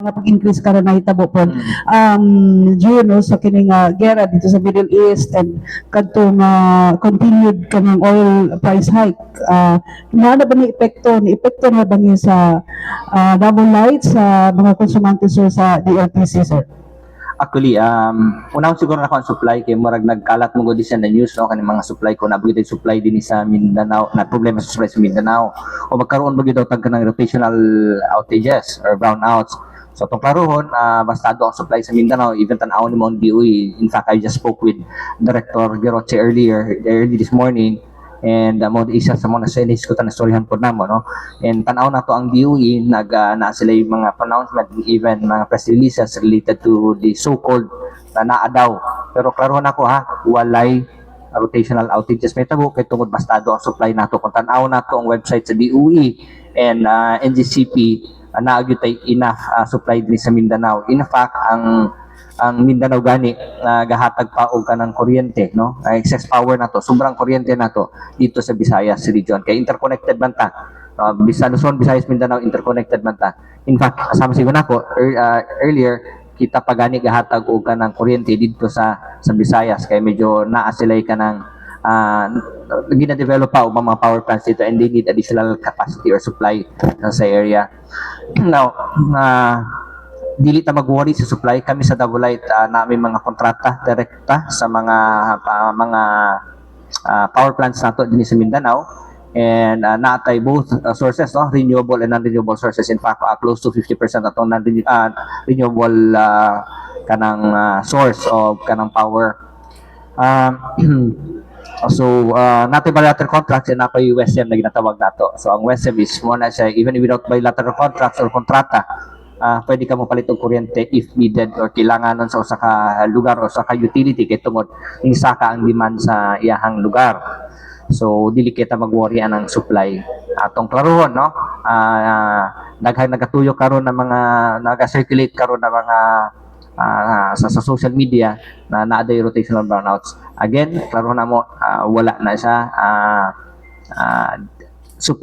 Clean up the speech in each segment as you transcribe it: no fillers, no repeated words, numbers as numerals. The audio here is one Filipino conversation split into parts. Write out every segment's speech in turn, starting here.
nga pag-increase karon na hitabo po due no sa kining gera dito sa Middle East and kadtong continued kanang oil price hike, na ba ni epekto na ba niya sa double light sa mga konsumante sir sa DLTC sir? Actually, unang siguro na ako ang supply kay murag nagkalat mo gud sa news no kaning mga supply ko na bugid supply din sa Mindanao na problema sa supply sa Mindanao o magkaroon ba gyud daw tag kanang rotational outages or brownouts. So itong klarohon, bastado ang supply sa Mindanao, even tanaw ni mo ang DOE. In fact, I just spoke with Director Geroche early this morning, and mo isa sa mga nasa ko tanastoryahan po namo no. And tanaw na to ang DOE na sila yung mga pronouncement, even mga press releases related to the so-called na naadaw. Pero klarohon ako walay rotational outages may tabo kay tungod bastado ang supply nato. Kung tanaw nato ang website sa DOE and NGCP, naagyo tay enough supply din sa Mindanao. In fact, ang Mindanao gani gahatag pa og kanang kuryente no, excess power nato, sobrang kuryente nato dito sa Visayas region kay interconnected man ta. Luzon, Visayas, Mindanao interconnected man ta. In fact, asama siguro nako earlier kita pa gani gahatag og kanang kuryente dito sa Visayas kay medyo naa sila kanang gina-develop pa og mga power plants dito and they need additional capacity or supply sa area. Now, dili ta mag-worry sa supply. Kami sa Double Light namin mga kontrata direkta sa mga power plants nato din sa Mindanao, and naatay both sources no, renewable and non-renewable sources. In fact, close to 50% atong non-renewable kanang source of kanang power. So, natin bilateral contracts and napay USM na ginatawag nato. So, ang USM is mo na siya, even without bilateral contracts or kontrata, pwede ka mo palit og kuryente if needed or kailanganon sa usa ka lugar o sa ka utility kay tungod saka ang demand sa iyahang lugar. So, dili kita mag-worry anang supply. Atong klarohon, no? Daghang nagatuyok karon ng mga, nag-circulate karon ng mga sa social media na naaday rotational brownouts. Again, klaro na mo, wala na siya.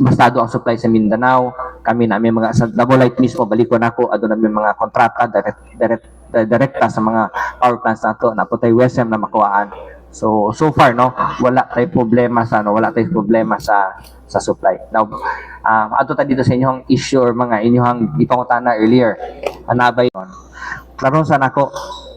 Bastado ang supply sa Mindanao. Kami na may mga sa Double Light mismo, baliko na ako, adto na may mga kontrata direkta sa mga power plants nato na putay WSM na makuhaan. So far no, wala tay problema sa supply. Now, adto ta dito sa inyong issue or mga inyong ipangutana earlier. Anabay klaro sa nako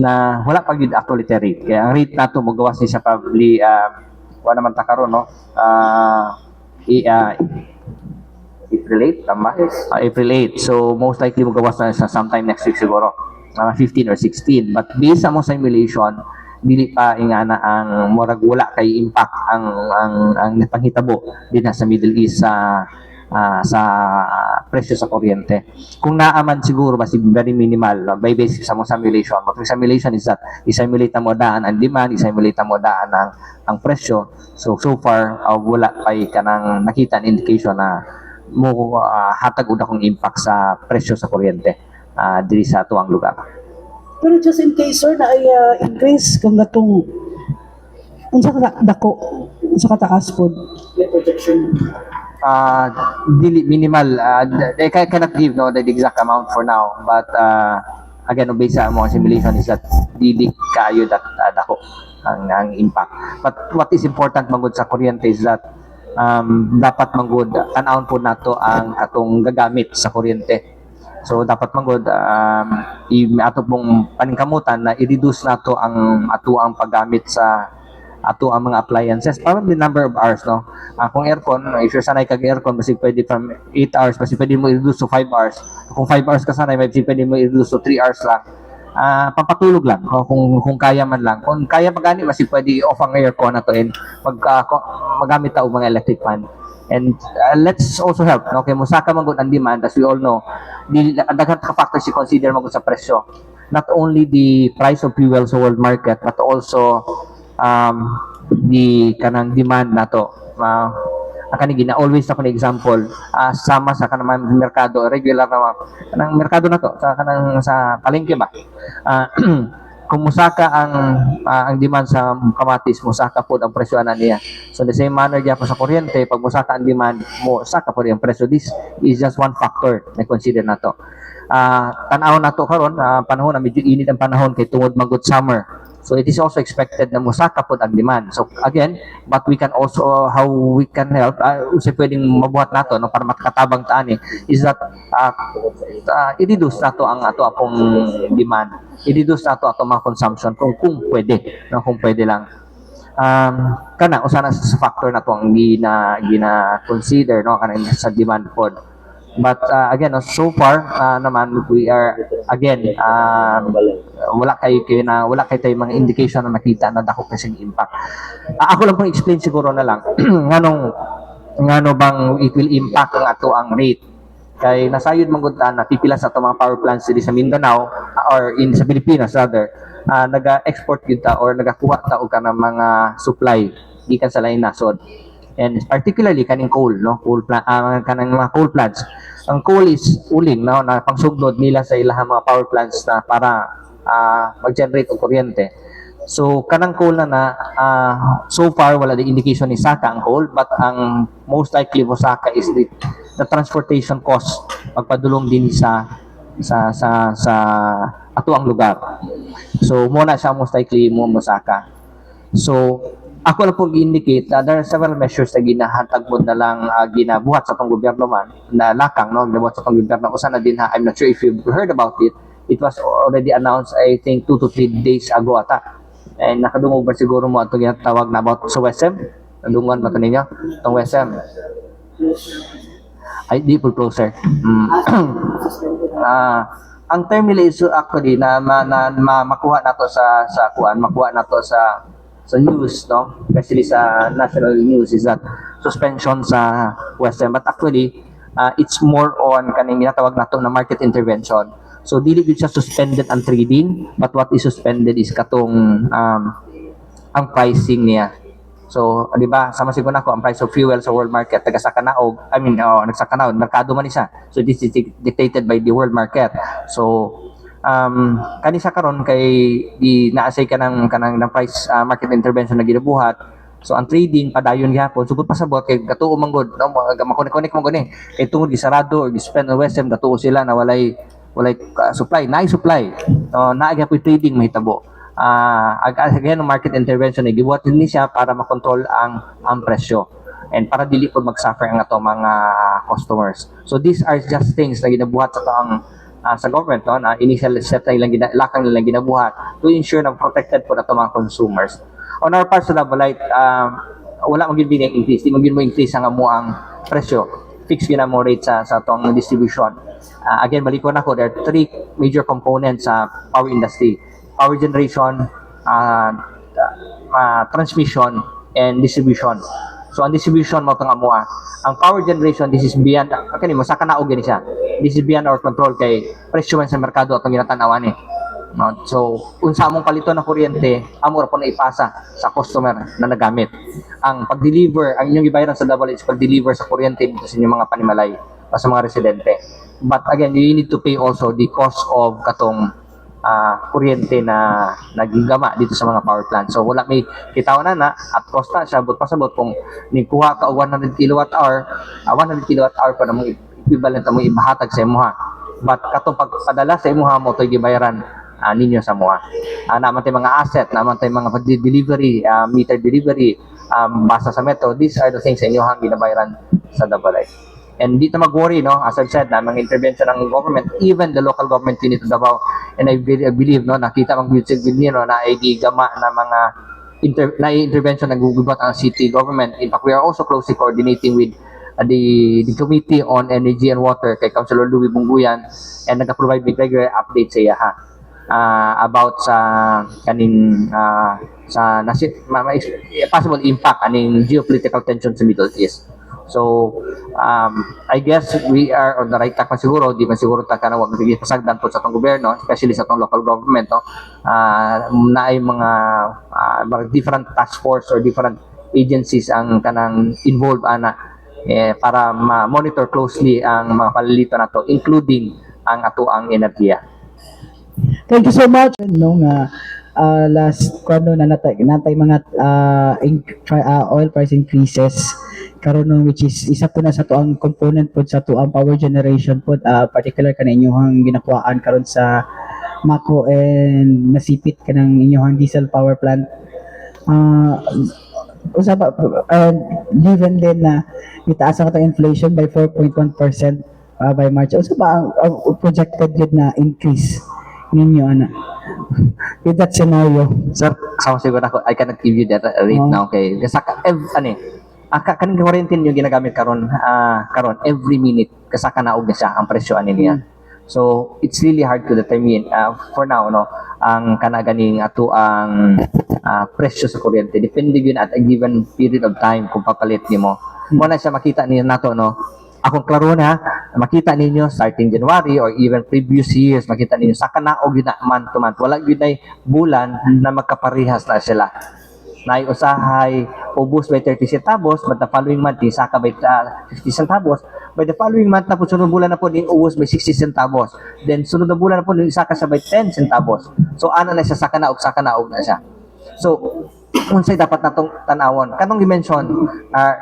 na wala pa gyud actually rate. Kaya ang rate nato mogawas ni sa probably wala naman ta karon no. April 8 tama? April 8. So most likely mogawas na sa sometime next week siguro. 15 or 16. But based sa mo simulation, dili pa ingana ang murag wala kay impact ang panghitabo din sa Middle East sa presyo sa kuryente. Kung naaman siguro basi very minimal by basis sa mga simulation. But the simulation is that i-simulate mo daan ang demand, i-simulate mo daan ang presyo. So far wala pa kanang nakita ang indication na mo hatag una kong impact sa presyo sa kuryente diri sa tuang lugar. Pero just in case sir na ay increase kung gatong unsa ka dako, unsa ka taas pod projection? Dili minimal. They cannot give no the exact amount for now, but again based sa mga simulation is that dili kayo dako ang impact. But what is important magud sa kuryente is that dapat magud tan-awon po nato ang atong gagamit sa kuryente. So dapat magud ato pong paningkamutan na i-reduce nato ang paggamit sa ato ang mga appliances, probably number of hours no. Kung aircon, if you're sanay kag aircon, basi pwede from 8 hours, basi pwede mo i-reduce to 5 hours. Kung 5 hours ka sanay, basi pwede mo i-reduce to 3 hours lang. Pampatulog lang kung kaya man lang. Kung kaya magani, basi pwede i-off ang aircon nato and magamit ta og mga electric fan. And let's also help no, kay musaka man gud ang demand, as we all know. Daghan ka factors i consider magud sa presyo. Not only the price of fuel sa world market, but also di kanang demand nato. Kani gina always ako na example sama sa kanang merkado regular na kanang merkado nato sa kanang sa palengke ba. Kung musaka ang demand sa kamatis, musaka po ang presyo ana niya. So the same manner gyapon sa kuryente, pag musaka ang demand, musaka po ang presyo. This is just one factor na consider nato. tanaw na to karon panahon na medyo init ang panahon kay tungod magud summer. So it is also expected na musaka pod ang demand. So again, but we can also how we can help usay pwedeng mabuhat nato no para makatabang taani is that i-reduce nato ang ato apong demand. I-reduce nato ato mga consumption kung pwede, no kung pwede lang. Kana usa na sa factor na to ang gina consider no kana sa demand pod. But again, so far naman we are again wala kay tayo mga indication na nakita na dako kasi impact. Ako lang pong explain siguro na lang ngano bang it will impact ang ato ang rate. Kay nasayod manggod na pipila sa ato mga power plants diri sa Mindanao or in sa Pilipinas rather naga-export gyud ta or nagakuha ta og kanang mga supply gikan sa lain nasod. And particularly kaning coal no kanang mga coal plants. Ang coal is uling no na pangsugnod nila sa ilahang mga power plants na para mag-generate og kuryente. So kanang coal na so far wala di indication ni saka ang coal, but ang most likely mo saka is the transportation cost pagpadulong din sa ato ang lugar. So muna siya most likely mo mosaka. So ako lang po gi-indicate there are several measures na ginahatag mo na lang ginabuhat sa tong gobyerno man na lakang no ginabuhat sa tong gobyerno usa na din ha. I'm not sure if you've heard about it. It was already announced I think 2 to 3 days ago ata. And nakadungog ba siguro mo ato ginatawag na about sa WESM? Nadungan ba to ninyo? Tong WESM. Ay di po closer. Ang term nila is actually na makuha nato sa kuan, makuha nato sa news, no? Especially sa national news is that suspension sa WESM. But actually, it's more on kaning ginatawag nato na market intervention. So dili gyud siya suspended ang trading, but what is suspended is katong ang pricing niya. So, di ba, sama siguro nako ang price of fuel sa world market taga sa kanaog, nagsakanaog, merkado man isa. So this is dictated by the world market. So kanisa karon kay di naasay kanang price market intervention na ginabuhat. So ang trading padayon gyapon sugod pasabot kay katuo manggod no makonek mo gani kay tungod gisarado or gispend ang WESM katuo sila na walay supply na gyapon trading mahitabo. Again market intervention ay gibuhat din siya para makontrol ang presyo and para dili pod mag-suffer ang ato mga customers. So these are just things na ginabuhat sa taong sa government no na initial step na ilang lakang nilang ginabuhat to ensure na protected po nato mga consumers. On our part sa Dabalite, wala mo gyud increase, di mo gyud mo increase ang amuang presyo. Fix gyud mo rate sa atong distribution. Again balik ko na ko, there are three major components sa power industry: power generation, transmission, and distribution. So ang distribution mo tong amua. Ang power generation, this is beyond kani mo sa kanaog gani siya. This is beyond our control kay presyo man sa merkado atong ginatanaw ani. No? So unsa among palito na kuryente, amo ra po na ipasa sa customer na nagamit. Ang pag-deliver, ang inyong gibayaran sa double is pag-deliver sa kuryente dito sa inyong mga panimalay o sa mga residente. But again, you need to pay also the cost of katong kuryente na nagigama dito sa mga power plant. So wala may kitawan na at cost na siya but pasabot kung nikuha ka 100 kilowatt hour, 100 kilowatt hour pa namang equivalent mo ibahatag sa imuha. But katong pagpadala sa imuha mo to gibayaran ninyo sa imuha. Naman tay mga asset, naman tay mga delivery, meter delivery, basa sa metro. These are the things sa inyo hang ginabayaran sa Dabalite. And dito mag-worry, no? As I've said, na mga intervention ng government, even the local government unit of Davao, and I believe, no, nakita mang video, no, na ay gigama na mga intervention na gugubat ang city government. In fact, we are also closely coordinating with the Committee on Energy and Water kay Councilor Louie Bungguyan and nag-provide with regular updates sa iya about sa kaning sa possible impact aning geopolitical tension sa Middle East. So I guess we are on the right track siguro, di man siguro ta kana wag sige pasagdan po sa tong gobyerno, especially sa tong local government, no. Na ay mga different task force or different agencies ang kanang involved ana para ma-monitor closely ang mga palilito nato including ang ato ang enerhiya. Thank you so much. No nga last kuno na natay mga oil price increases karon no, which is isa po na sa tuang component po sa tuang power generation po, particular ka na inyong ginakuhaan karon sa Mako and nasipit ka ng inyong diesel power plant. Usaba, given din na itaas ang atong inflation by 4.1% by March. Usa ba ang projected yun na increase ninyo ana with that scenario? Sir, kasama siguro ako, I cannot give you that rate now, okay? Kasi kaning kuryente niyo ginagamit karon every minute kasaka naog na siya ang presyo ani niya. So it's really hard to determine for now no ang kanaganing ato ang presyo sa kuryente depende yun at a given period of time kung papalit nimo. Mo na siya makita niyo nato no. Akong klaro na makita ninyo starting January or even previous years makita ninyo sa kanaog yun na month to month wala yun ay bulan na magkaparehas na sila. Nay usahay ubos by 30 centavos but the following month isa ka by 50 centavos by the following month na po sunod bulan na po din ubos by 60 centavos then sunod na bulan na po din isa ka sa by 10 centavos so ana na siya sa kanaog na siya so unsay dapat natong tanawon kanong dimension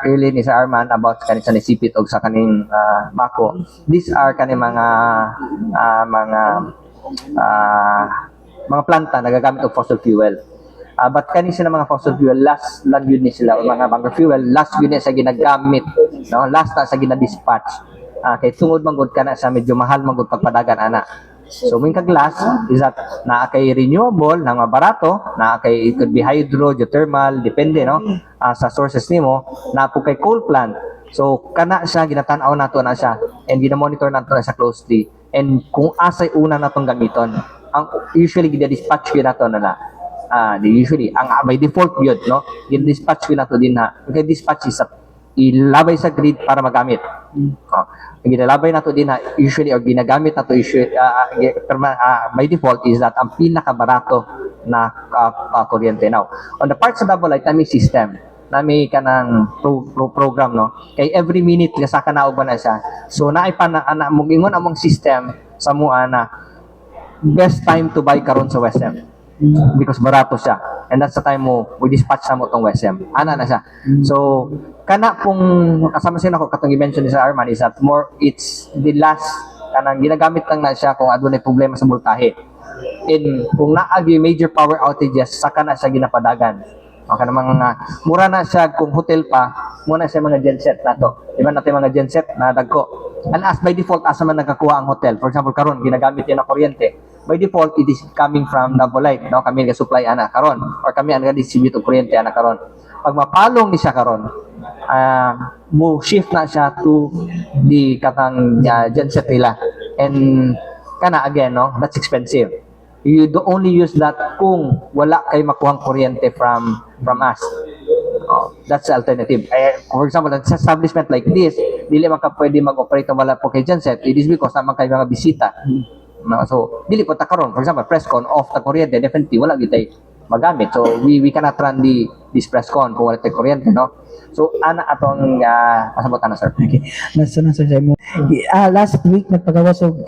early ni sa Arman about kaning sa nisipit og sa kaning Mako these are kaning mga planta nagagamit og fossil fuel. But kani sila mga fossil fuel last lang yun ni sila mga bunker fuel last yun sa ginagamit no last na sa gina-dispatch kay tungod man gud kana sa medyo mahal man gud pagpadagan ana so min ka glass is that naa kay renewable na nga barato naa kay it could be hydro geothermal depende no sa sources nimo na po kay coal plant so kana siya ginatan-aw nato na siya and gina-monitor nato na siya closely and kung asay una natong gamiton ang usually gina-dispatch gyud nato na usually ang by default yun no yung dispatch ko na to din na okay dispatch is ilabay sa grid para magamit ginalabay na to din na usually or ginagamit na to usually by default is that ang pinakabarato na kuryente now on the part sa double light na may system na may kanang program no kay every minute sa kanaog ba na siya so naay pa na mugingon among system sa mua na best time to buy karon sa Western because barato siya and that's the time mo we dispatch sa mo tong WSM ana na siya so kana pong kasama siya ako katong i-mention ni sa Arman is that more it's the last kanang ginagamit lang na siya kung adunay problema sa voltahe in kung naagi major power outages saka na siya ginapadagan okay na mga mura na siya kung hotel pa muna siya mga genset nato di ba natin mga genset na dagko and as by default asa man nagkakuha ang hotel for example karon ginagamit yan na kuryente by default it is coming from double light no kami nga supply ana karon or kami ang distribute og kuryente ana karon pag mapalong ni siya karon mo shift na siya to the katang genset nila and kana again no that's expensive you do only use that kung wala kay makuhang kuryente from us that's the alternative for example an establishment like this dili man ka pwede mag-operate wala po kay genset it is because naman kay mga bisita no, so dili po ta karon for example presscon off ta kuryente definitely wala gitay magamit so we cannot run this presscon kung wala tay kuryente no so ana atong pasabot ana sir Okay. Nasa na sir mo. Last week nagpagawas og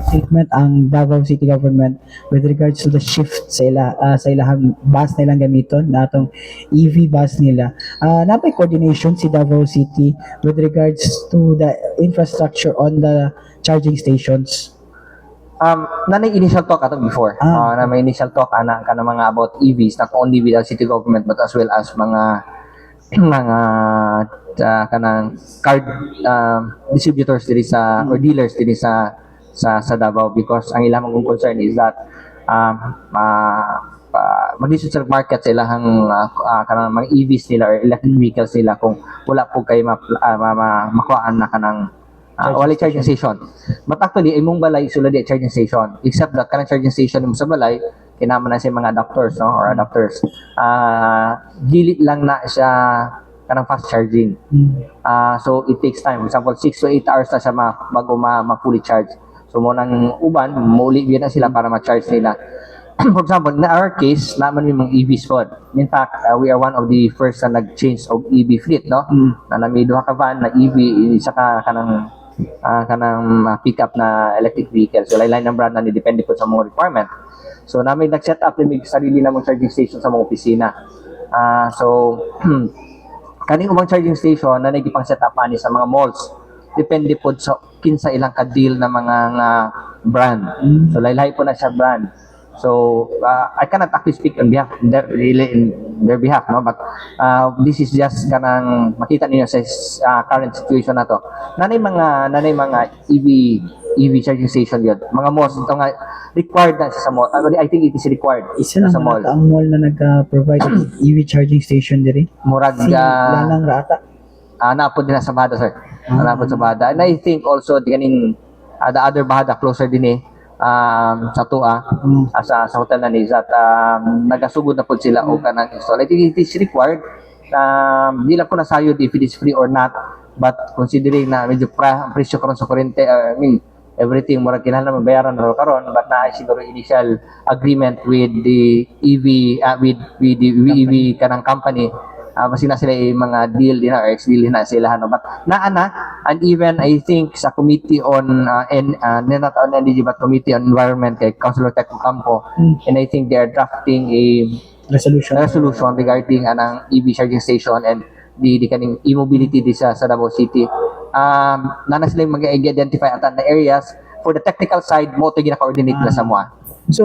statement ang Davao City Government with regards to the shift sa ilahang bus na ilang gamiton na atong EV bus nila. Napay coordination si Davao City with regards to the infrastructure on the charging stations. Nanay initial talk ato before. Na may initial talk ana kana mga about EVs not only with the city government but as well as mga kanang card distributors diri sa or dealers diri sa Davao because ang ilang mong concern is that mag-isip sa market sa ilang kanang mga EVs nila or electric vehicles nila kung wala po kay makuhaan na kanang wala charging station. But actually, imong balay sulod di charging station. Except that kanang charging station mo sa balay, kinahanglan na siya mga adapters, no? Or adapters. Gilit lang na siya kanang fast charging. So, it takes time. For example, 6 to 8 hours na siya bago ma-fully charge. So, mo nang uban, muli na sila para ma-charge nila. For example, in our case, naman may mga EVs po. In fact, we are one of the first na nag-change of EV fleet, no? Na may duha ka van na EV, isa ka kanang pick-up na electric vehicle. So, lain ng brand na depende po sa mga requirement. So, namin nag-set up yung sarili namang charging station sa mga opisina. So, kaning umang charging station na nagipang set up ani sa mga malls depende po sa kinsa ilang ka-deal na mga nga brand. So laylay po na siya brand. So I cannot actually speak on behalf in their behalf, no, but this is just kanang makita niyo sa current situation na to. Nanay mga EV charging station yun. Mga malls ito nga required na sa mall. I think it is required Isa lang sa mall. ang mall na nag-provide ng EV charging station diri. Murag Si Lanang Rata. naapod din sa Bada, sir. Naapod sa Bada. And I think also kaning the other Bada closer din sa Tua, sa hotel na ni that nagasugod na po sila o kanang install. I think it is required. Di lang ko nasayod if it is free or not, but considering na medyo presyo karon sa kuryente, I mean, everything mura kinahanglan mabayaran na karon, but na siguro initial agreement with the EV with the EV kanang company. Basi na sila mga deal din na or ex-deal din na sila no, but naana, and even I think sa committee on not on NDG but committee on environment kay Councilor Teco Campo, and I think they are drafting a Resolution. resolution regarding anang EV charging station and the kaning e-mobility di sa Davao City. Nana sila mag-identify at na areas for the technical side mo to gina-coordinate na sa mga. So,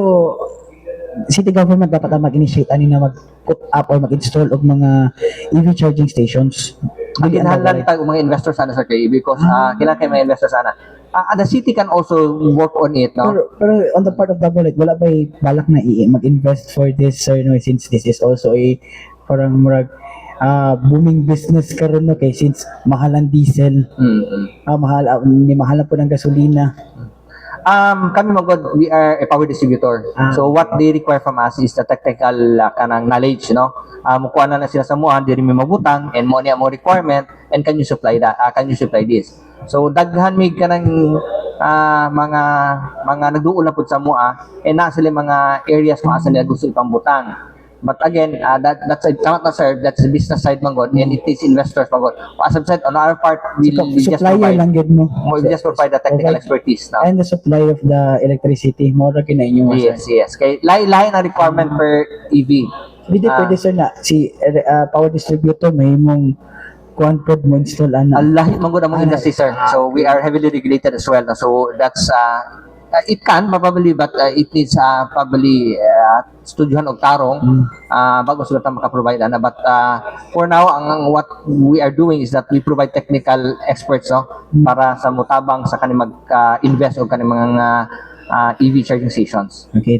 city government dapat ang mag-initiate ani na mag-put up or mag-install og mga EV charging stations. Ang Dili ang kinahanglan tayo mga investors sana sa kay because kailangan kay mga investors sana. The city can also work on it, no? Pero on the part of government, wala ba balak na mag-invest for this, sir, no? Since this is also a parang murag booming business karon, no? Kay since mahal ang diesel, mahal na po ng gasolina. Kami magod, we are a power distributor. So what they require from us is the technical kanang knowledge, no? Mukuha na sila sa mua, diri may mabutang and mo niya mo requirement and can you supply that? Can you supply this? So daghan mig kanang mga nagduol na pud sa mua and na sila mga areas kung asa nila gusto ipambutang. But again, that's not sir, that's the business side mangod and it is investors mangod. As I've said, on our part, we just Supplier provide lang gid mo. we just provide the technical expertise now. And the supply of the electricity, mo ra kina inyo. Yes. Kay lain na requirement per EV. Hindi pwede, sir, na si power distributor may mong quantum mo install ana. Allah mangod ang mga industry, sir. So we are heavily regulated as well. So that's it can probably, but it needs probably studyohan og tarong bago sila ta maka-provide ana. But for now, what we are doing is that we provide technical experts, no, para sa mutabang sa kani mag-invest og kani mga EV charging stations. Okay.